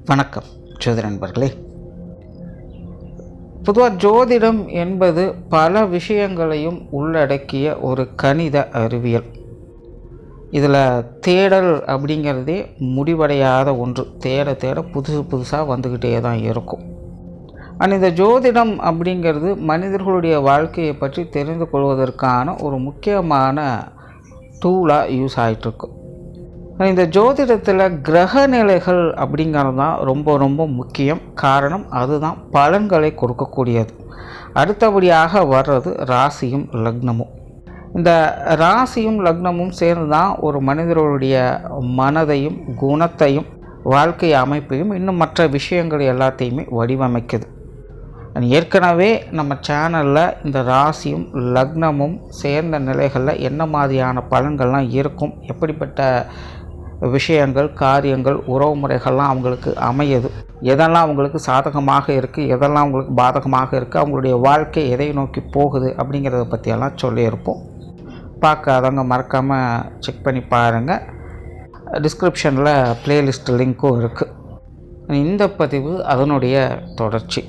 வணக்கம் ஜோதிட நண்பர்களே. பொதுவாக ஜோதிடம் என்பது பல விஷயங்களையும் உள்ளடக்கிய ஒரு கணித அறிவியல். இதில் தேடல் அப்படிங்கிறதே முடிவடையாத ஒன்று. தேட புதுசாக வந்துக்கிட்டே தான் இருக்கும். ஆனால் இந்த ஜோதிடம் அப்படிங்கிறது மனிதர்களுடைய வாழ்க்கையை பற்றி தெரிந்து கொள்வதற்கான ஒரு முக்கியமான டூலாக யூஸ் ஆகிட்டுருக்கும். இந்த ஜோதிடத்தில் கிரக நிலைகள் அப்படிங்கிறது தான் ரொம்ப முக்கியம். காரணம் அதுதான் பலன்களை கொடுக்கக்கூடியது. அடுத்தபடியாக வர்றது ராசியும் லக்னமும். இந்த ராசியும் லக்னமும் சேர்ந்து தான் ஒரு மனிதர்களுடைய மனதையும் குணத்தையும் வாழ்க்கை அமைப்பையும் இன்னும் மற்ற விஷயங்கள் எல்லாத்தையுமே வடிவமைக்குது. ஏற்கனவே நம்ம சேனலில் இந்த ராசியும் லக்னமும் சேர்ந்த நிலைகளில் என்ன மாதிரியான பலன்கள்லாம் இருக்கும், எப்படிப்பட்ட விஷயங்கள் காரியங்கள் உறவு முறைகள்லாம் அவங்களுக்கு அமையுது, எதெல்லாம் அவங்களுக்கு சாதகமாக இருக்குது, எதெல்லாம் அவங்களுக்கு பாதகமாக இருக்குது, அவங்களுடைய வாழ்க்கை எதை நோக்கி போகுது அப்படிங்கிறத பற்றியெல்லாம் சொல்லியிருப்போம். பார்க்காதவங்க மறக்காமல் செக் பண்ணி பாருங்கள். டிஸ்கிரிப்ஷனில் ப்ளேலிஸ்ட் லிங்க்கும் இருக்குது. இந்த பதிவு அதனுடைய தொடர்ச்சி.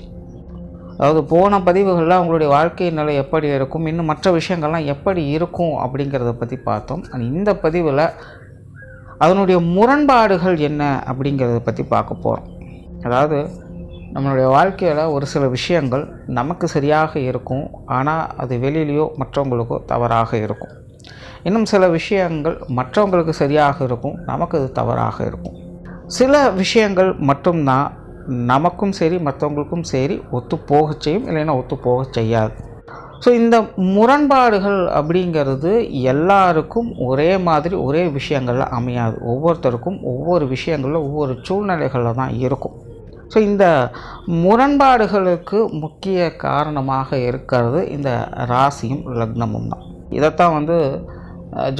அதாவது போன பதிவுகளில் அவங்களுடைய வாழ்க்கை நிலை எப்படி இருக்கும், இன்னும் மற்ற விஷயங்கள்லாம் எப்படி இருக்கும் அப்படிங்கிறத பற்றி பார்த்தோம். இந்த பதிவில் அதனுடைய முரண்பாடுகள் என்ன அப்படிங்கிறத பற்றி பார்க்க போகிறோம். அதாவது நம்மளுடைய வாழ்க்கையில் ஒரு சில விஷயங்கள் நமக்கு சரியாக இருக்கும், ஆனால் அது வெளியிலையோ மற்றவங்களுக்கோ தவறாக இருக்கும். இன்னும் சில விஷயங்கள் மற்றவங்களுக்கு சரியாக இருக்கும், நமக்கு அது தவறாக இருக்கும். சில விஷயங்கள் மட்டும்தான் நமக்கும் சரி மற்றவங்களுக்கும் சரி ஒத்து போக செய்யும், இல்லைன்னா ஒத்து போக செய்யாது. ஸோ இந்த முரண்பாடுகள் அப்படிங்கிறது எல்லாருக்கும் ஒரே மாதிரி ஒரே விஷயங்களில் அமையாது. ஒவ்வொருத்தருக்கும் ஒவ்வொரு விஷயங்களில் ஒவ்வொரு சூழ்நிலைகளில் தான் இருக்கும். ஸோ இந்த முரண்பாடுகளுக்கு முக்கிய காரணமாக இருக்கிறது இந்த ராசியும் லக்னமும் தான். இதைத்தான்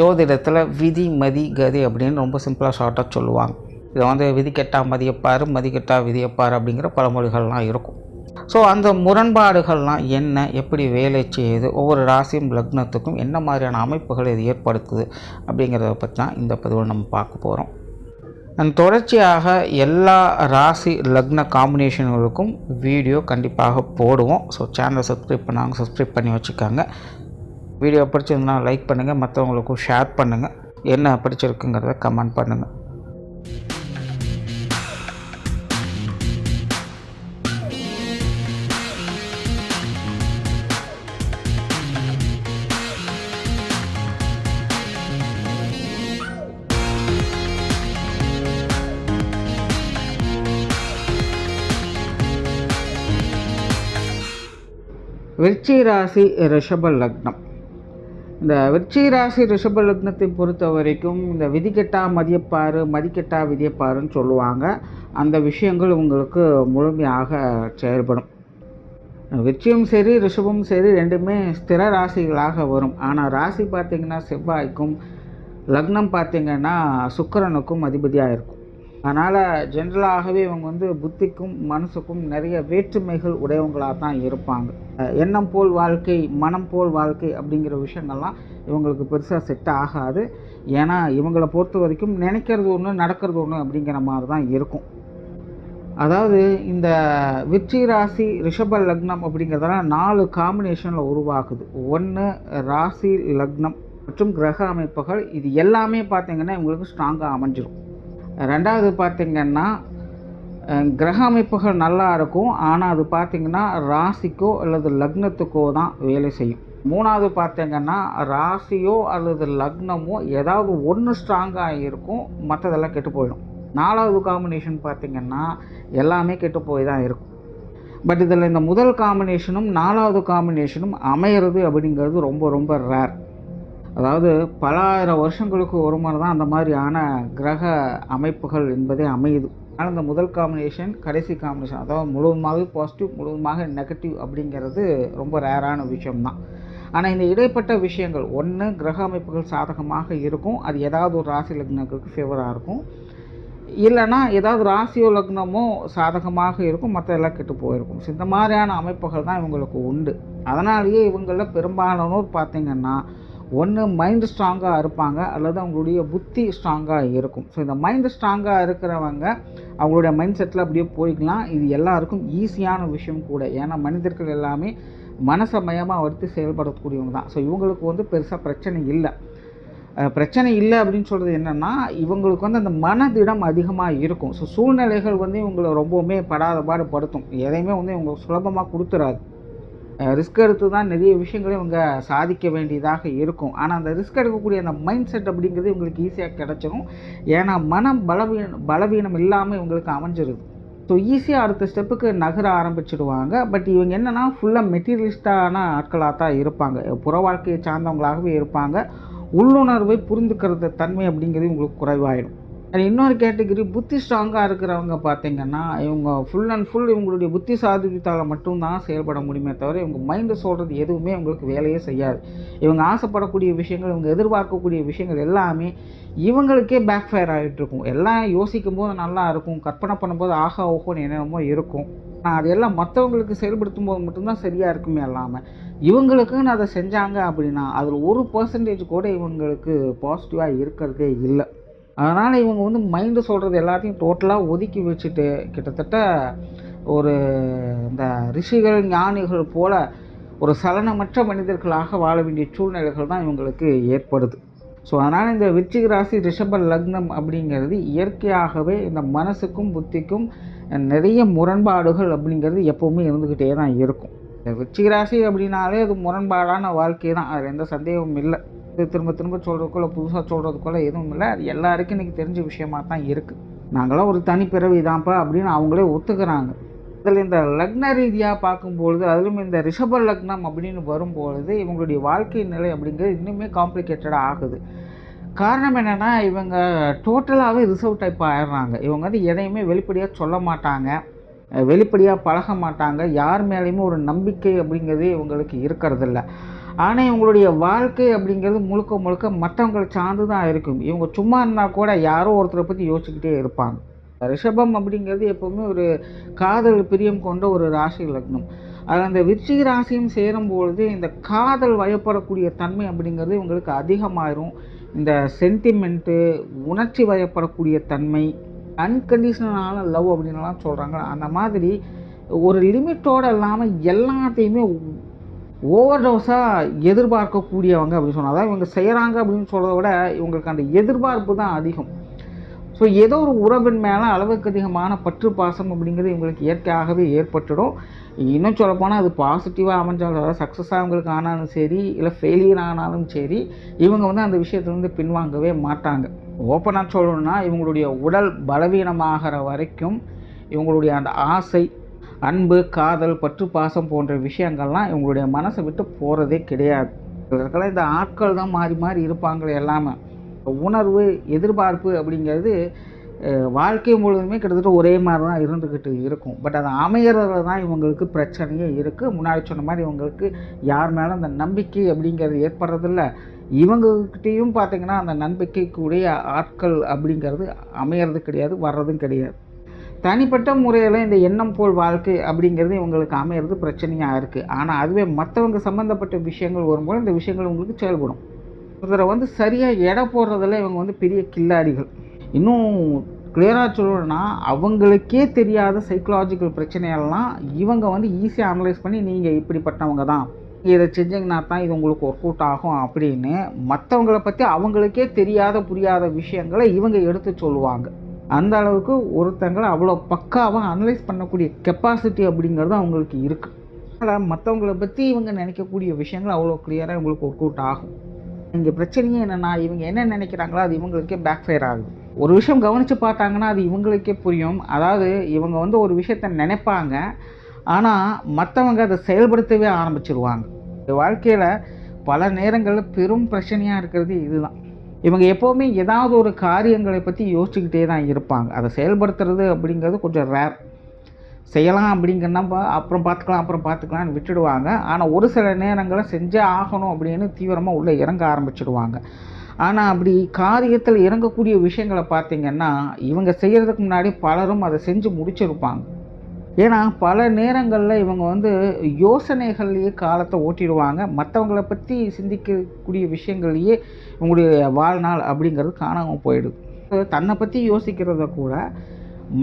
ஜோதிடத்தில் விதி மதி கதி அப்படின்னு ரொம்ப சிம்பிளாக ஷார்ட்டாக சொல்லுவாங்க. இதை விதி கெட்டா மதியப்பார், மதி கெட்டா விதியப்பார் அப்படிங்கிற பழமொழிகள்லாம் இருக்கும். ஸோ அந்த முரண்பாடுகள்லாம் என்ன, எப்படி வேலை செய்யுது, ஒவ்வொரு ராசியும் லக்னத்துக்கும் என்ன மாதிரியான அமைப்புகள் இது ஏற்படுத்துது அப்படிங்கிறத பற்றி தான் இந்த பதிவில் நம்ம பார்க்க போகிறோம். தொடர்ச்சியாக எல்லா ராசி லக்ன காம்பினேஷன்களுக்கும் வீடியோ கண்டிப்பாக போடுவோம். ஸோ சேனலை சப்ஸ்கிரைப் பண்ணாங்க, சப்ஸ்கிரைப் பண்ணி வச்சுக்காங்க. வீடியோ பிடிச்சிருந்தா லைக் பண்ணுங்கள், மற்றவங்களுக்கும் ஷேர் பண்ணுங்கள், என்ன பிடிச்சிருக்குங்கிறத கமெண்ட் பண்ணுங்கள். விருச்சிக ராசி ரிஷப லக்னம். இந்த விருச்சிக ராசி ரிஷப லக்னத்தை பொறுத்த வரைக்கும் இந்த விதிக்கெட்டா மதியப்பாரு, மதிக்கெட்டா விதியப்பாருன்னு சொல்லுவாங்க. அந்த விஷயங்கள் உங்களுக்கு முழுமையாக செயல்படும். விருச்சிகம் சரி ரிஷபமும் சரி ரெண்டுமே ஸ்திர ராசிகளாக வரும். ஆனால் ராசி பார்த்திங்கன்னா செவ்வாய்க்கும், லக்னம் பார்த்திங்கன்னா சுக்கிரனுக்கும் அதிபதியாக இருக்கும். அதனால் ஜென்ரலாகவே இவங்க புத்திக்கும் மனசுக்கும் நிறைய வேற்றுமைகள் உடையவங்களாக தான் இருப்பாங்க. எண்ணம் போல் வாழ்க்கை, மனம் போல் வாழ்க்கை அப்படிங்கிற விஷயங்கள்லாம் இவங்களுக்கு பெருசாக செட் ஆகாது. ஏன்னா இவங்களை பொறுத்த வரைக்கும் நினைக்கிறது ஒன்று நடக்கிறது ஒன்று அப்படிங்கிற மாதிரி தான் இருக்கும். அதாவது இந்த விருச்சிக ராசி ரிஷப லக்னம் அப்படிங்கிறதெல்லாம் 4 காம்பினேஷனில் உருவாகுது. ஒன்று ராசி லக்னம் மற்றும் கிரக அமைப்புகள், இது எல்லாமே பார்த்திங்கன்னா இவங்களுக்கு ஸ்ட்ராங்காக அமைஞ்சிரும். ரெண்டாவது பார்த்திங்கன்னா கிரக அமைப்புகள் நல்லா இருக்கும், ஆனால் அது பார்த்திங்கன்னா ராசிக்கோ அல்லது லக்னத்துக்கோ தான் வேலை செய்யும். மூணாவது பார்த்திங்கன்னா ராசியோ அல்லது லக்னமோ ஏதாவது ஒன்று ஸ்ட்ராங்காக இருக்கும், மற்றதெல்லாம் கெட்டு போயிடும். நாலாவது காம்பினேஷன் பார்த்திங்கன்னா எல்லாமே கெட்டு போய் தான் இருக்கும். பட் இதில் இந்த முதல் காம்பினேஷனும் நாலாவது காம்பினேஷனும் அமையிறது அப்படிங்கிறது ரொம்ப ரேர். அதாவது பல ஆயிரம் வருஷங்களுக்கு ஒரு முறை தான் அந்த மாதிரியான கிரக அமைப்புகள் என்பதே அமையுது. ஆனால் இந்த முதல் காம்பினேஷன் கடைசி காம்பினேஷன், அதாவது முழுவதுமாக பாசிட்டிவ் முழுவதுமாக நெகட்டிவ் அப்படிங்கிறது ரொம்ப ரேரான விஷயம்தான். ஆனால் இந்த இடைப்பட்ட விஷயங்கள், ஒன்று கிரக அமைப்புகள் சாதகமாக இருக்கும், அது ஏதாவது ஒரு ராசி லக்னங்களுக்கு ஃபேவராக இருக்கும், இல்லைன்னா ஏதாவது ராசியோ லக்னமோ சாதகமாக இருக்கும், மற்ற எல்லாம் கெட்டு போயிருக்கும். ஸோ இந்த மாதிரியான அமைப்புகள் தான் இவங்களுக்கு உண்டு. அதனாலேயே இவங்களில் பெரும்பாலானோர் பார்த்திங்கன்னா ஒன்று மைண்டு ஸ்ட்ராங்காக இருப்பாங்க, அல்லது அவங்களுடைய புத்தி ஸ்ட்ராங்காக இருக்கும். ஸோ இந்த மைண்டு ஸ்ட்ராங்காக இருக்கிறவங்க அவங்களுடைய மைண்ட் செட்டில் அப்படியே போய்க்கலாம். இது எல்லாருக்கும் ஈஸியான விஷயம் கூட. ஏன்னா மனிதர்கள் எல்லாமே மனசை மையமாக எடுத்து செயல்படக்கூடியவங்க தான். ஸோ இவங்களுக்கு வந்து பெருசாக பிரச்சனை இல்லை. பிரச்சனை இல்லை அப்படின்னு சொல்கிறது என்னென்னா, இவங்களுக்கு வந்து அந்த மனதிடம் அதிகமாக இருக்கும். ஸோ சூழ்நிலைகள் வந்து இவங்களை ரொம்பவுமே படாத பாடு படுத்தும். எதையுமே வந்து இவங்க சுலபமாக கொடுத்துறாது. ரிஸ்க் எடுத்து தான் நிறைய விஷயங்களை இவங்க சாதிக்க வேண்டியதாக இருக்கும். ஆனால் அந்த ரிஸ்க் எடுக்கக்கூடிய அந்த மைண்ட் செட் அப்படிங்கிறது இவங்களுக்கு ஈஸியாக கிடச்சிரும். ஏன்னா மனம் பலவீனம் இல்லாமல் இவங்களுக்கு அமைஞ்சிருது. ஸோ ஈஸியாக அடுத்த ஸ்டெப்புக்கு நகர ஆரம்பிச்சிடுவாங்க. பட் இவங்க என்னென்னா ஃபுல்லாக மெட்டீரியலிஸ்டான ஆட்களாக தான் இருப்பாங்க. புற வாழ்க்கையை சார்ந்தவங்களாகவே இருப்பாங்க. உள்ளுணர்வை புரிந்துக்கிறது தன்மை அப்படிங்கிறது இவங்களுக்கு குறைவாயிடும். இன்னொரு கேட்டகரி புத்தி ஸ்ட்ராங்காக இருக்கிறவங்க பார்த்திங்கன்னா, இவங்க ஃபுல் அண்ட் ஃபுல் இவங்களுடைய புத்தி சாதுரியத்தால் மட்டும்தான் செயல்பட முடியுமே தவிர, இவங்க மைண்டு சொல்கிறது எதுவுமே இவங்களுக்கு வேலையே செய்யாது. இவங்க ஆசைப்படக்கூடிய விஷயங்கள், இவங்க எதிர்பார்க்கக்கூடிய விஷயங்கள் எல்லாமே இவங்களுக்கே பேக் ஃபயர் ஆகிட்டுருக்கும். எல்லாம் யோசிக்கும் போது நல்லா இருக்கும், கற்பனை பண்ணும்போது ஆஹா ஓஹோன்னு என்னென்னமோ இருக்கும். ஆனால் அதெல்லாம் மற்றவங்களுக்கு செயல்படுத்தும் போது மட்டும்தான் சரியாக இருக்குமே இல்லாமல், இவங்களுக்குன்னு அதை செஞ்சாங்க அப்படின்னா அதில் 1% கூட இவங்களுக்கு பாசிட்டிவாக இருக்கிறதே இல்லை. அதனால் இவங்க வந்து மைண்டு சொல்கிறது எல்லாத்தையும் டோட்டலாக ஒதுக்கி வச்சுட்டு, கிட்டத்தட்ட ஒரு இந்த ரிஷிகள் ஞானிகள் போல் ஒரு சலனமற்ற மனிதர்களாக வாழ வேண்டிய சூழ்நிலைகள் தான் இவங்களுக்கு ஏற்படுது. ஸோ அதனால் இந்த விருச்சிக ராசி ரிஷப லக்னம் அப்படிங்கிறது இயற்கையாகவே இந்த மனசுக்கும் புத்திக்கும் நிறைய முரண்பாடுகள் அப்படிங்கிறது எப்போவுமே இருந்துக்கிட்டே தான் இருக்கும். இந்த விருச்சிக ராசி அப்படின்னாலே அது முரண்பாடான வாழ்க்கை தான், அதில் எந்த சந்தேகமும் இல்லை. திரும்ப திரும்ப சொல்கிறதுக்குள்ள புதுசாக சொல்கிறதுக்குள்ள எதுவும் இல்லை. அது எல்லாருக்கும் இன்றைக்கி தெரிஞ்ச விஷயமாக தான் இருக்குது. நாங்களாம் ஒரு தனிப்பிறவி தான்ப்பா அப்படின்னு அவங்களே ஒத்துக்கிறாங்க. இதில் இந்த லக்ன ரீதியாக பார்க்கும்பொழுது, அதிலும் இந்த ரிஷப லக்னம் அப்படின்னு வரும்பொழுது இவங்களுடைய வாழ்க்கை நிலை அப்படிங்கிறது இன்னுமே காம்ப்ளிகேட்டடாக ஆகுது. காரணம் என்னென்னா, இவங்க டோட்டலாகவே ரிசர்வ் டைப் ஆயிடுறாங்க. இவங்க வந்து எதையுமே வெளிப்படையாக சொல்ல மாட்டாங்க, வெளிப்படையாக பழக மாட்டாங்க. யார் மேலேயுமே ஒரு நம்பிக்கை அப்படிங்கிறது இவங்களுக்கு இருக்கிறதில்ல. ஆனால் இவங்களுடைய வாழ்க்கை அப்படிங்கிறது முழுக்க முழுக்க மற்றவங்களை சார்ந்து தான் இருக்கும். இவங்க சும்மா இருந்தால் கூட யாரோ ஒருத்தரை பற்றி யோசிச்சுக்கிட்டே இருப்பாங்க. ரிஷபம் அப்படிங்கிறது எப்போவுமே ஒரு காதல் பிரியம் கொண்ட ஒரு ராசி லக்னம். அதில் அந்த விருச்சிக ராசியும் சேரும்பொழுது இந்த காதல் வயப்படக்கூடிய தன்மை அப்படிங்கிறது இவங்களுக்கு அதிகமாயிரும். இந்த சென்டிமெண்ட்டு, உணர்ச்சி வயப்படக்கூடிய தன்மை, அன்கண்டிஷனலான லவ் அப்படின்லாம் சொல்கிறாங்க. அந்த மாதிரி ஒரு லிமிட்டோடு இல்லாமல் எல்லாத்தையுமே ஓவர் டோஸாக எதிர்பார்க்கக்கூடியவங்க அப்படின்னு சொன்னால், அதாவது இவங்க செய்கிறாங்க அப்படின்னு சொல்கிறத விட இவங்களுக்கு அந்த எதிர்பார்ப்பு தான் அதிகம். ஸோ ஏதோ ஒரு உறவின் மேலே அளவுக்கு அதிகமான பற்று பாசம் அப்படிங்கிறது இவங்களுக்கு இயற்கையாகவே ஏற்பட்டுடும். இன்னும் சொல்லப்போனால் அது பாசிட்டிவாக அமைஞ்சாலும், அதாவது சக்ஸஸாக அவங்களுக்கு ஆனாலும் சரி, இல்லை ஃபெயிலியர் ஆனாலும் சரி, இவங்க வந்து அந்த விஷயத்துலேருந்து பின்வாங்கவே மாட்டாங்க. ஓப்பனாக சொல்லணும்னா, இவங்களுடைய உடல் பலவீனமாகிற வரைக்கும் இவங்களுடைய அந்த ஆசை, அன்பு, காதல், பற்று பாசம் போன்ற விஷயங்கள்லாம் இவங்களுடைய மனசை விட்டு போகிறதே கிடையாது. இதற்கெல்லாம் இந்த ஆட்கள் தான் மாறி மாறி இருப்பாங்களே எல்லாமே. உணர்வு, எதிர்பார்ப்பு அப்படிங்கிறது வாழ்க்கை முழுவதுமே கிட்டத்தட்ட ஒரே மாதிரி தான் இருந்துக்கிட்டு இருக்கும். பட் அது அமைகிறதுல தான் இவங்களுக்கு பிரச்சனையே இருக்குது. முன்னாடி சொன்ன மாதிரி இவங்களுக்கு யார் மேலே அந்த நம்பிக்கை அப்படிங்கிறது ஏற்படுறதில்ல. இவங்கக்கிட்டேயும் பார்த்திங்கன்னா அந்த நம்பிக்கைக்குரிய ஆட்கள் அப்படிங்கிறது அமைகிறது கிடையாது, வர்றதும் கிடையாது. தனிப்பட்ட முறையில் இந்த எண்ணம் போல் வாழ்க்கை அப்படிங்கிறது இவங்களுக்கு அமையிறது பிரச்சனையாக இருக்குது. ஆனால் அதுவே மற்றவங்க சம்மந்தப்பட்ட விஷயங்கள் வரும்போது இந்த விஷயங்கள் உங்களுக்கு செயல்படும். இதில் வந்து சரியாக எடை போடுறதில் இவங்க வந்து பெரிய கில்லாடிகள். இன்னும் கிளியராக சொல்லணும்னா, அவங்களுக்கே தெரியாத சைக்கலாஜிக்கல் பிரச்சனையெல்லாம் இவங்க வந்து ஈஸியாக அனலைஸ் பண்ணி, நீங்கள் இப்படிப்பட்டவங்க தான், இதை செஞ்சிங்கன்னா தான் இது உங்களுக்கு ஒர்க் அவுட் ஆகும் அப்படின்னு மற்றவங்களை பற்றி அவங்களுக்கே தெரியாத புரியாத விஷயங்களை இவங்க எடுத்து சொல்லுவாங்க. அந்த அளவுக்கு ஒருத்தங்களை அவ்வளோ பக்காவாக அனலைஸ் பண்ணக்கூடிய கெப்பாசிட்டி அப்படிங்கிறது அவங்களுக்கு இருக்குது. அதனால் மற்றவங்களை பற்றி இவங்க நினைக்கக்கூடிய விஷயங்கள் அவ்வளோ கிளியராக இவங்களுக்கு ஒர்க் அவுட் ஆகும். இங்கே பிரச்சனையே என்னென்னா, இவங்க என்ன நினைக்கிறாங்களோ அது இவங்களுக்கே பேக் ஃபயர் ஆகுது. ஒரு விஷயம் கவனித்து பார்த்தாங்கன்னா அது இவங்களுக்கே புரியும். அதாவது இவங்க வந்து ஒரு விஷயத்தை நினைப்பாங்க, ஆனால் மற்றவங்க அதை செயல்படுத்தவே ஆரம்பிச்சிருவாங்க. வாழ்க்கையில் பல நேரங்களில் பெரும் பிரச்சனையாக இருக்கிறது இதுதான். இவங்க எப்போவுமே ஏதாவது ஒரு காரியங்களை பற்றி யோசிச்சுக்கிட்டே தான் இருப்பாங்க. அதை செயல்படுத்துறது அப்படிங்கிறது கொஞ்சம் ரேர். செய்யலாம் அப்படிங்கன்னா அப்புறம் பார்த்துக்கலான்னு விட்டுடுவாங்க. ஆனால் ஒரு சில நேரங்களில் செஞ்சே ஆகணும் அப்படின்னு தீவிரமாக உள்ளே இறங்க ஆரம்பிச்சிடுவாங்க. ஆனால் அப்படி காரியத்தில் இறங்கக்கூடிய விஷயங்களை பார்த்திங்கன்னா, இவங்க செய்கிறதுக்கு முன்னாடி பலரும் அதை செஞ்சு முடிச்சிருப்பாங்க. ஏன்னா பல நேரங்களில் இவங்க வந்து யோசனைகள்லேயே காலத்தை ஓட்டிடுவாங்க. மற்றவங்கள பற்றி சிந்திக்கக்கூடிய விஷயங்கள்லேயே இவங்களுடைய வாழ்நாள் அப்படிங்கிறது காணாமல் போயிடுது. தன்னை பற்றி யோசிக்கிறத கூட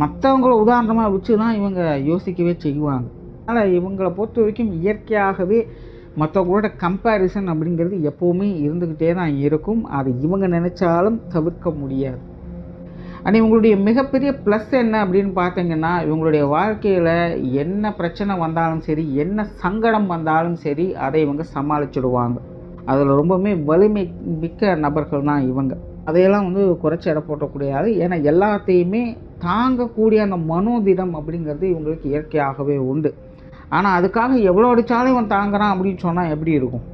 மற்றவங்கள உதாரணமாக வச்சு தான் இவங்க யோசிக்கவே செய்வாங்க. அதனால் இவங்களை பொறுத்த வரைக்கும் இயற்கையாகவே மற்றவங்களோட கம்பேரிசன் அப்படிங்கிறது எப்போவுமே இருந்துக்கிட்டே தான் இருக்கும். அது இவங்க நினச்சாலும் தவிர்க்க முடியாது. ஆனால் இவங்களுடைய மிகப்பெரிய ப்ளஸ் என்ன அப்படின்னு பார்த்தீங்கன்னா, இவங்களுடைய வாழ்க்கையில் என்ன பிரச்சனை வந்தாலும் சரி, என்ன சங்கடம் வந்தாலும் சரி, அதை இவங்க சமாளிச்சுடுவாங்க. அதில் ரொம்பவுமே வலிமை மிக்க நபர்கள் தான் இவங்க. அதையெல்லாம் வந்து குறைச்சி எடை போட்டக்கூடாது. ஏன்னா எல்லாத்தையுமே தாங்கக்கூடிய அந்த மனோதிடம் அப்படிங்கிறது இவங்களுக்கு இயற்கையாகவே உண்டு. ஆனால் அதுக்காக எவ்வளோ அடித்தாலும் இவன் தாங்குறான் அப்படின்னு சொன்னால் எப்படி இருக்கும்?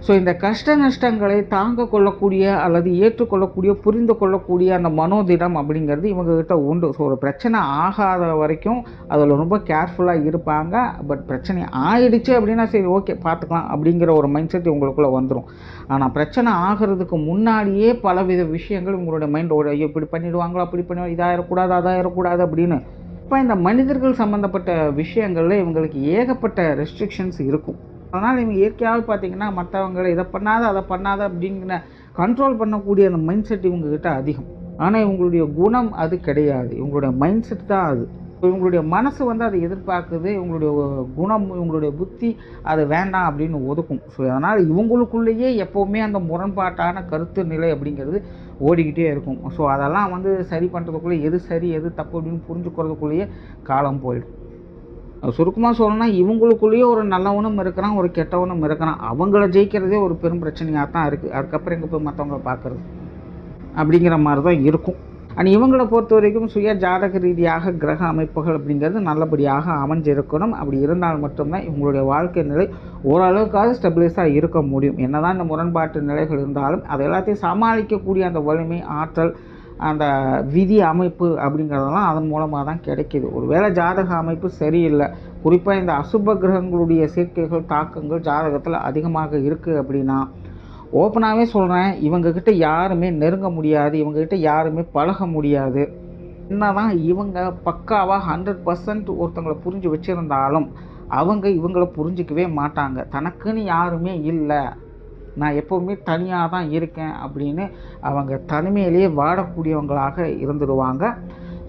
ஸோ இந்த கஷ்ட நஷ்டங்களை தாங்க கொள்ளக்கூடிய அல்லது ஏற்றுக்கொள்ளக்கூடிய, புரிந்து கொள்ளக்கூடிய அந்த மனோதிடம் அப்படிங்கிறது இவங்ககிட்ட உண்டு. ஸோ ஒரு பிரச்சனை ஆகாத வரைக்கும் அதில் ரொம்ப கேர்ஃபுல்லாக இருப்பாங்க. பட் பிரச்சனை ஆயிடுச்சு அப்படின்னா சரி ஓகே பார்த்துக்கலாம் அப்படிங்கிற ஒரு மைண்ட் செட் இவங்களுக்குள்ளே வந்துடும். ஆனால் பிரச்சனை ஆகிறதுக்கு முன்னாடியே பலவித விஷயங்கள் உங்களுடைய மைண்டோட இப்படி பண்ணிவிடுவாங்களோ, அப்படி பண்ணுவாங்க, இதாயிடக்கூடாது, அதாயிடக்கூடாது அப்படின்னு. இப்போ இந்த மனிதர்கள் சம்மந்தப்பட்ட விஷயங்களில் இவங்களுக்கு ஏகப்பட்ட ரெஸ்ட்ரிக்ஷன்ஸ் இருக்கும். அதனால் இவங்க இயற்கையாகவே பார்த்திங்கன்னா மற்றவங்களை இதை பண்ணாத அதை பண்ணாத அப்படிங்கிற கண்ட்ரோல் பண்ணக்கூடிய அந்த மைண்ட் செட் இவங்ககிட்ட அதிகம். ஆனால் இவங்களுடைய குணம் அது கிடையாது. இவங்களுடைய மைண்ட் செட் தான் அது. இவங்களுடைய மனசு வந்து அதை எதிர்பார்க்குது. இவங்களுடைய குணம், இவங்களுடைய புத்தி அது வேண்டாம் அப்படின்னு ஒதுக்கும். ஸோ அதனால் இவங்களுக்குள்ளேயே எப்போவுமே அந்த முரண்பாட்டான கருத்து நிலை அப்படிங்கிறது ஓடிக்கிட்டே இருக்கும். ஸோ அதெல்லாம் வந்து சரி பண்ணுறதுக்குள்ளே எது சரி எது தப்பு அப்படின்னு புரிஞ்சுக்கிறதுக்குள்ளேயே காலம் போயிடும். சுருக்கமாக சொல்லணும்னா இவங்களுக்குள்ளேயே ஒரு நல்லவனும் இருக்கிறான், ஒரு கெட்டவனும் இருக்கிறான். அவங்கள ஜெயிக்கிறதே ஒரு பெரும் பிரச்சனையாக தான் இருக்குது. அதுக்கப்புறம் எங்கே போய் மற்றவங்கள பார்க்குறது அப்படிங்கிற மாதிரி தான் இருக்கும். ஆனால் இவங்களை பொறுத்த வரைக்கும் சுய ஜாதக ரீதியாக கிரக அமைப்புகள் அப்படிங்கிறது நல்லபடியாக அமைஞ்சிருக்கணும். அப்படி இருந்தால் மட்டும்தான் இவங்களுடைய வாழ்க்கை நிலை ஓரளவுக்காவது ஸ்டெபிலைஸாக இருக்க முடியும். என்ன தான் இந்த முரண்பாட்டு நிலைகள் இருந்தாலும் அதை எல்லாத்தையும் சமாளிக்கக்கூடிய அந்த வலிமை, ஆற்றல், அந்த விதி அமைப்பு அப்படிங்கிறதெல்லாம் அதன் மூலமாக தான் கிடைக்கிது. ஒரு வேளை ஜாதக அமைப்பு சரியில்லை, குறிப்பாக இந்த அசுப கிரகங்களுடைய சேர்க்கைகள், தாக்கங்கள் ஜாதகத்தில் அதிகமாக இருக்குது அப்படின்னா ஓப்பனாகவே சொல்கிறேன், இவங்கக்கிட்ட யாருமே நெருங்க முடியாது, இவங்கக்கிட்ட யாருமே பழக முடியாது. என்ன தான் இவங்க பக்காவாக 100% ஒருத்தங்களை புரிஞ்சு வச்சுருந்தாலும் அவங்க இவங்களை புரிஞ்சிக்கவே மாட்டாங்க. தனக்குன்னு யாருமே இல்லை, நான் எப்போவுமே தனியாக தான் இருக்கேன் அப்படின்னு அவங்க தனிமையிலேயே வாடக்கூடியவங்களாக இருந்துடுவாங்க.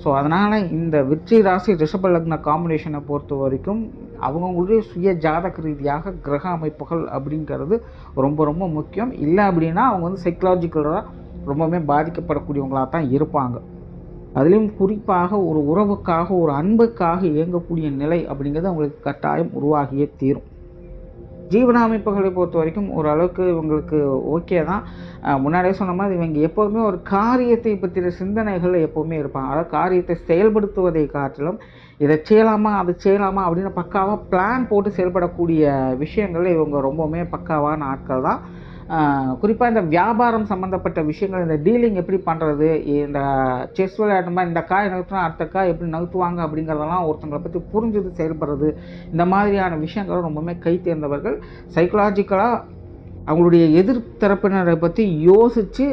ஸோ அதனால் இந்த விருச்சிக ராசி ரிஷப லக்ன காம்பினேஷனை பொறுத்த வரைக்கும் அவங்களுடைய சுய ஜாதக ரீதியாக கிரக அமைப்புகள் அப்படிங்கிறது ரொம்ப ரொம்ப முக்கியம். இல்லை அப்படின்னா அவங்க வந்து சைக்கலாஜிக்கலாக ரொம்பவுமே பாதிக்கப்படக்கூடியவங்களாக தான் இருப்பாங்க. அதுலேயும் குறிப்பாக ஒரு உறவுக்காக, ஒரு அன்புக்காக இயங்கக்கூடிய நிலை அப்படிங்கிறது அவங்களுக்கு கட்டாயம் உருவாகியே தீரும். ஜீவன அமைப்புகளை பொறுத்த வரைக்கும் ஓரளவுக்கு இவங்களுக்கு ஓகே தான். முன்னாடியே சொன்ன மாதிரி இவங்க எப்போதுமே ஒரு காரியத்தை பற்றின சிந்தனைகள் எப்போவுமே இருப்பாங்க. அதாவது காரியத்தை செயல்படுத்துவதை காட்டிலும் இதை செய்யலாமா அது செய்யலாமா அப்படின்னு பக்காவாக பிளான் போட்டு செயல்படக்கூடிய விஷயங்கள் இவங்க ரொம்பவுமே பக்காவான ஆட்கள் தான். குறிப்பாக இந்த வியாபாரம் சம்மந்தப்பட்ட விஷயங்கள், இந்த டீலிங் எப்படி பண்ணுறது, இந்த செஸ் விளையாட்டு மாதிரி இந்த காய் நகர்த்தினா அடுத்த காய் எப்படி நகர்த்துவாங்க அப்படிங்கிறதெல்லாம் ஒருத்தங்களை பற்றி புரிஞ்சது செயல்படுறது, இந்த மாதிரியான விஷயங்களும் ரொம்பவுமே கை தேர்ந்தவர்கள். சைக்கலாஜிக்கலாக அவங்களுடைய எதிர்த்தரப்பினரை பற்றி யோசித்து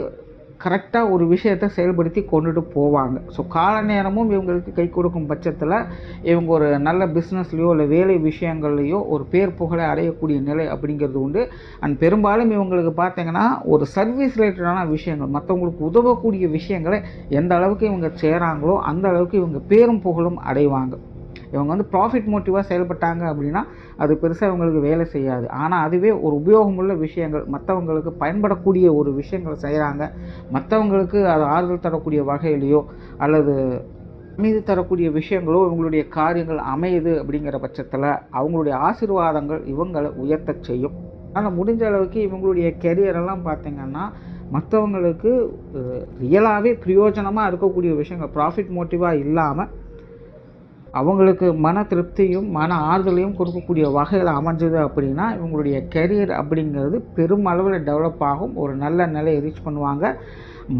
கரெக்டாக ஒரு விஷயத்தை செயல்படுத்தி கொண்டுட்டு போவாங்க. ஸோ கால நேரமும் இவங்களுக்கு கை கொடுக்கும் பட்சத்தில் இவங்க ஒரு நல்ல பிஸ்னஸ்லையோ இல்லை வேலை விஷயங்கள்லையோ ஒரு பேர் புகழை அடையக்கூடிய நிலை அப்படிங்கிறது உண்டு. அண்ட் பெரும்பாலும் இவங்களுக்கு பார்த்திங்கன்னா ஒரு சர்வீஸ் ரிலேட்டடான விஷயங்கள், மற்றவங்களுக்கு உதவக்கூடிய விஷயங்களை எந்த அளவுக்கு இவங்க செய்கிறாங்களோ அந்த அளவுக்கு இவங்க பேரும் புகழும் அடைவாங்க. இவங்க வந்து ப்ராஃபிட் மோட்டிவாக செயல்பட்டாங்க அப்படின்னா அது பெருசாக இவங்களுக்கு வேலை செய்யாது. ஆனால் அதுவே ஒரு உபயோகமுள்ள விஷயங்கள், மற்றவங்களுக்கு பயன்படக்கூடிய ஒரு விஷயங்களை செய்கிறாங்க, மற்றவங்களுக்கு அது ஆறுதல் தரக்கூடிய வகையிலையோ அல்லது மீது தரக்கூடிய விஷயங்களோ இவங்களுடைய காரியங்கள் அமையுது அப்படிங்கிற பட்சத்தில் அவங்களுடைய ஆசீர்வாதங்கள் இவங்களை உயர்த்த செய்யும். ஆனால் முடிஞ்ச அளவுக்கு இவங்களுடைய கெரியரெல்லாம் பார்த்திங்கன்னா மற்றவங்களுக்கு ரியலாகவே பிரயோஜனமாக இருக்கக்கூடிய விஷயங்கள், ப்ராஃபிட் மோட்டிவாக இல்லாமல் அவங்களுக்கு மன திருப்தியும் மன ஆறுதலையும் கொடுக்கக்கூடிய வகையில் அமைஞ்சது அப்படின்னா இவங்களுடைய கெரியர் அப்படிங்கிறது பெருமளவில் டெவலப் ஆகும். ஒரு நல்ல நிலையை ரீச் பண்ணுவாங்க.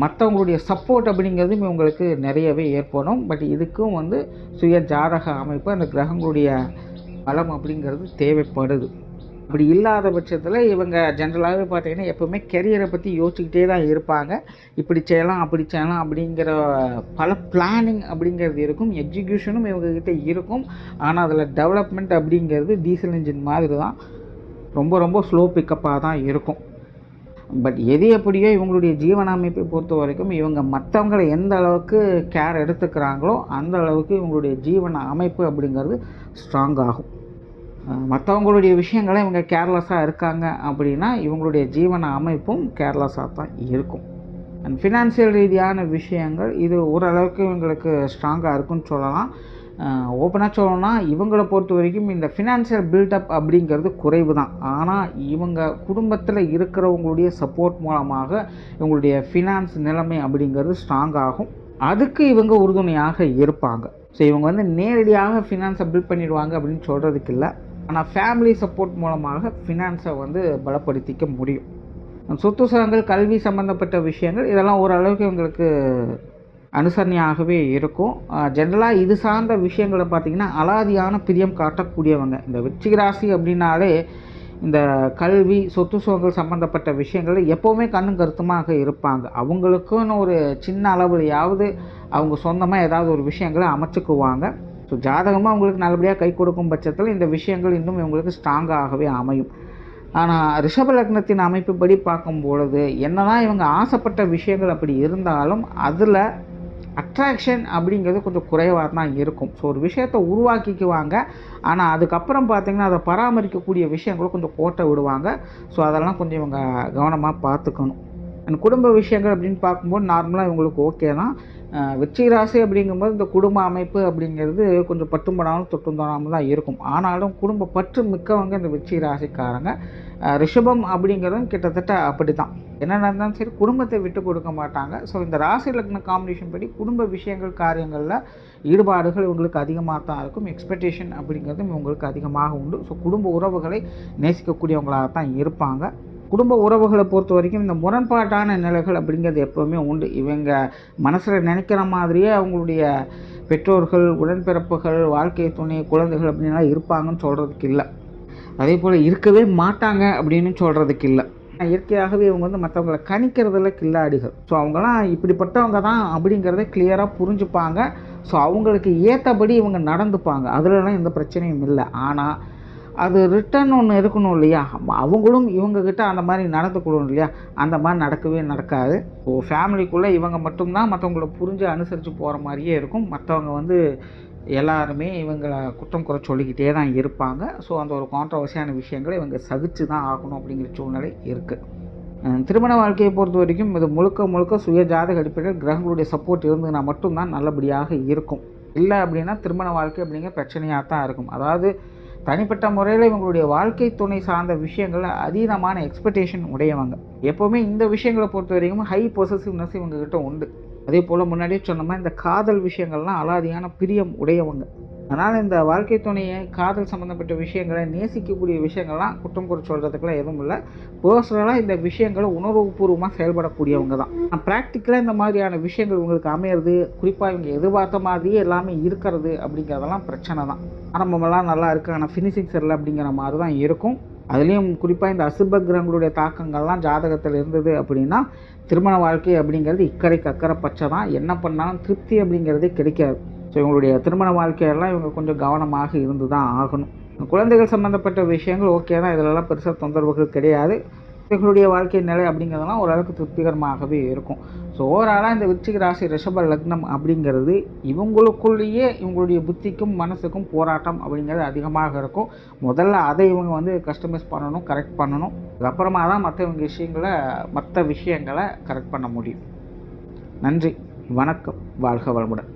மற்றவங்களுடைய சப்போர்ட் அப்படிங்கிறதும் இவங்களுக்கு நிறையவே ஏற்படும். பட் இதுக்கும் வந்து சுய ஜாதக அமைப்பு, அந்த கிரகங்களுடைய பலம் அப்படிங்கிறது தேவைப்படுது. அப்படி இல்லாத பட்சத்தில் இவங்க ஜென்ரலாகவே பார்த்திங்கன்னா எப்போவுமே கெரியரை பற்றி யோசிச்சுக்கிட்டே தான் இருப்பாங்க. இப்படி செய்யலாம் அப்படி செய்யலாம் அப்படிங்கிற பல பிளானிங் அப்படிங்கிறது இருக்கும், எக்ஸிக்யூஷனும் இவங்கக்கிட்ட இருக்கும். ஆனால் அதில் டெவலப்மெண்ட் அப்படிங்கிறது டீசல் இன்ஜின் மாதிரி தான், ரொம்ப ரொம்ப ஸ்லோ பிக்கப்பாக தான் இருக்கும். பட் எது எப்படியோ இவங்களுடைய ஜீவன அமைப்பை பொறுத்த வரைக்கும் இவங்க மற்றவங்களை எந்த அளவுக்கு கேர் எடுத்துக்கிறாங்களோ அந்த அளவுக்கு இவங்களுடைய ஜீவன அமைப்பு அப்படிங்கிறது ஸ்ட்ராங் ஆகும். மற்றவங்களுடைய விஷயங்களை இவங்க கேர்லெஸ்ஸாக இருக்காங்க அப்படின்னா இவங்களுடைய ஜீவன அமைப்பும் கேர்லெஸ்ஸாக தான் இருக்கும். அண்ட் ஃபினான்சியல் ரீதியான விஷயங்கள் இது ஓரளவுக்கு இவங்களுக்கு ஸ்ட்ராங்காக இருக்குன்னு சொல்லலாம். ஓப்பனாக சொல்லணும்னா இவங்களை பொறுத்த வரைக்கும் இந்த ஃபினான்சியல் பில்டப் அப்படிங்கிறது குறைவு தான். ஆனால் இவங்க குடும்பத்தில் இருக்கிறவங்களுடைய சப்போர்ட் மூலமாக இவங்களுடைய ஃபினான்ஸ் நிலைமை அப்படிங்கிறது ஸ்ட்ராங் ஆகும். அதுக்கு இவங்க உறுதுணையாக இருப்பாங்க. ஸோ இவங்க வந்து நேரடியாக ஃபினான்ஸை பில்ட் பண்ணிடுவாங்க அப்படின்னு சொல்கிறதுக்கு இல்லை. ஆனால் ஃபேமிலி சப்போர்ட் மூலமாக ஃபினான்ஸை வந்து பலப்படுத்திக்க முடியும். சொத்து சுகங்கள், கல்வி சம்மந்தப்பட்ட விஷயங்கள் இதெல்லாம் ஓரளவுக்கு இவங்களுக்கு அனுசரணையாகவே இருக்கும். ஜென்ரலாக இது சார்ந்த விஷயங்களை பார்த்திங்கன்னா அலாதியான பிரியம் காட்டக்கூடியவங்க. இந்த விருச்சிக ராசி அப்படின்னாலே இந்த கல்வி, சொத்து சுகங்கள் சம்மந்தப்பட்ட விஷயங்கள் எப்போவுமே கண்ணும் கருத்துமாக இருப்பாங்க. அவங்களுக்குன்னு ஒரு சின்ன அளவுலையாவது அவங்க சொந்தமாக ஏதாவது ஒரு விஷயங்களை அமைச்சுக்குவாங்க. ஸோ ஜாதகமாக அவங்களுக்கு நல்லபடியாக கை கொடுக்கும் பட்சத்தில் இந்த விஷயங்கள் இன்னும் இவங்களுக்கு ஸ்ட்ராங்காகவே அமையும். ஆனால் ரிஷப லக்னத்தின் அமைப்புப்படி பார்க்கும்பொழுது என்னதான் இவங்க ஆசைப்பட்ட விஷயங்கள் அப்படி இருந்தாலும் அதில் அட்ராக்ஷன் அப்படிங்கிறது கொஞ்சம் குறைவாக தான் இருக்கும். ஸோ ஒரு விஷயத்தை உருவாக்கிக்குவாங்க, ஆனால் அதுக்கப்புறம் பார்த்திங்கன்னா அதை பராமரிக்கக்கூடிய விஷயங்களும் கொஞ்சம் கோட்டை விடுவாங்க. ஸோ அதெல்லாம் கொஞ்சம் இவங்க கவனமாக பார்த்துக்கணும். அண்ட் குடும்ப விஷயங்கள் அப்படின்னு பார்க்கும்போது நார்மலாக இவங்களுக்கு ஓகே தான். விருச்சிக ராசி அப்படிங்கும்போது இந்த குடும்ப அமைப்பு அப்படிங்கிறது கொஞ்சம் பட்டும் படாமல் தொட்டும் தோணாமல் தான் இருக்கும். ஆனாலும் குடும்ப பற்று மிக்கவங்க இந்த விருச்சிக ராசிக்காரங்க. ரிஷபம் அப்படிங்கிறதும் கிட்டத்தட்ட அப்படி தான். என்ன நடந்தாலும் சரி குடும்பத்தை விட்டு கொடுக்க மாட்டாங்க. ஸோ இந்த ராசி லக்ன காம்பினேஷன் படி குடும்ப விஷயங்கள், காரியங்களில் ஈடுபாடுகள் இவங்களுக்கு அதிகமாக தான் இருக்கும். எக்ஸ்பெக்டேஷன் அப்படிங்கிறதும் இவங்களுக்கு அதிகமாக உண்டு. ஸோ குடும்ப உறவுகளை நேசிக்கக்கூடியவங்களாக தான் இருப்பாங்க. குடும்ப உறவுகளை பொறுத்த வரைக்கும் இந்த முரண்பாட்டான நிலைகள் அப்படிங்கிறது எப்போவுமே உண்டு. இவங்க மனசில் நினைக்கிற மாதிரியே அவங்களுடைய பெற்றோர்கள், உடன்பிறப்புகள், வாழ்க்கை துணை, குழந்தைகள் அப்படின்லாம் இருப்பாங்கன்னு சொல்கிறதுக்கு இல்லை. அதே போல் இருக்கவே மாட்டாங்க அப்படின்னு சொல்கிறதுக்கு இல்லை. இயற்கையாகவே இவங்க வந்து மற்றவங்களை கணிக்கிறதுல கில்லாடிகள். ஸோ அவங்களாம் இப்படிப்பட்டவங்க தான் அப்படிங்கிறத கிளியராக புரிஞ்சுப்பாங்க. ஸோ அவங்களுக்கு ஏற்றபடி இவங்க நடந்துப்பாங்க. அதுலலாம் எந்த பிரச்சனையும் இல்லை. ஆனால் அது ரிட்டர்ன் ஒன்று இருக்கணும் இல்லையா, அவங்களும் இவங்கக்கிட்ட அந்த மாதிரி நடந்துக்கணும் இல்லையா, அந்த மாதிரி நடக்கவே நடக்காது. ஸோ ஃபேமிலிக்குள்ளே இவங்க மட்டும்தான் மற்றவங்கள புரிஞ்சு அனுசரித்து போகிற மாதிரியே இருக்கும். மற்றவங்க வந்து எல்லாருமே இவங்களை குற்றம் குறை சொல்லிக்கிட்டே தான் இருப்பாங்க. ஸோ அந்த ஒரு கான்ட்ரவர்சியான விஷயங்களை இவங்க சகிச்சு தான் ஆகணும் அப்படிங்கிற சூழ்நிலை இருக்குது. திருமண வாழ்க்கையை பொறுத்த வரைக்கும் இது முழுக்க முழுக்க சுய ஜாதக அடிப்படையில் கிரகங்களுடைய சப்போர்ட் இருந்ததுன்னா மட்டும்தான் நல்லபடியாக இருக்கும். இல்லை அப்படின்னா திருமண வாழ்க்கை அப்படிங்கிற பிரச்சனையாக தான் இருக்கும். அதாவது தனிப்பட்ட முறையில் இவங்களுடைய வாழ்க்கை துணை சார்ந்த விஷயங்களில் அதீதமான எக்ஸ்பெக்டேஷன் உடையவங்க. எப்போவுமே இந்த விஷயங்களை பொறுத்த வரைக்கும் ஹை பொசசிவ்னஸ் இவங்ககிட்ட உண்டு. அதே போல் முன்னாடியே சொன்ன மாதிரி இந்த காதல் விஷயங்கள்லாம் அலாதியான பிரியம் உடையவங்க. அதனால் இந்த வாழ்க்கை துணையை, காதல் சம்மந்தப்பட்ட விஷயங்களை, நேசிக்கக்கூடிய விஷயங்கள்லாம் குற்றம் குறை சொல்கிறதுக்கெல்லாம் எதுவும் இல்லை. பர்சனலாக இந்த விஷயங்களை உணர்வுபூர்வமாக செயல்படக்கூடியவங்க தான். ப்ராக்டிக்கலாக இந்த மாதிரியான விஷயங்கள் உங்களுக்கு அமையிறது, குறிப்பாக இவங்க எதிர்பார்த்த மாதிரியே எல்லாமே இருக்கிறது அப்படிங்கிறதெல்லாம் பிரச்சனை தான். ஆரம்பமெல்லாம் நல்லா இருக்குது, ஆனால் ஃபினிஷிங் சரியில்லை அப்படிங்கிற மாதிரி தான் இருக்கும். அதுலேயும் குறிப்பாக இந்த அசுப கிரகங்களுடைய தாக்கங்கள்லாம் ஜாதகத்தில் இருந்தது அப்படின்னா திருமண வாழ்க்கை அப்படிங்கிறது இக்கரைக்கு அக்கறை பச்சை தான். என்ன பண்ணாலும் திருப்தி அப்படிங்கிறதே கிடைக்காது. ஸோ இவங்களுடைய திருமண வாழ்க்கையெல்லாம் இவங்க கொஞ்சம் கவனமாக இருந்து தான் ஆகணும். குழந்தைகள் சம்மந்தப்பட்ட விஷயங்கள் ஓகே தான், இதிலெல்லாம் பெருசாக தொந்தரவுகள் கிடையாது. குழந்தைகளுடைய வாழ்க்கை நிலை அப்படிங்கிறதெல்லாம் ஓரளவுக்கு திருப்திகரமாகவே இருக்கும். ஸோ ஓவராலாக இந்த விருச்சிக ராசி ரிஷப லக்னம் அப்படிங்கிறது இவங்களுக்குள்ளேயே இவங்களுடைய புத்திக்கும் மனசுக்கும் போராட்டம் அப்படிங்கிறது அதிகமாக இருக்கும். முதல்ல அதை இவங்க வந்து கஸ்டமைஸ் பண்ணணும், கரெக்ட் பண்ணணும். அதுக்கப்புறமா தான் மற்ற விஷயங்களை கரெக்ட் பண்ண முடியும். நன்றி, வணக்கம், வாழ்க வளமுடன்.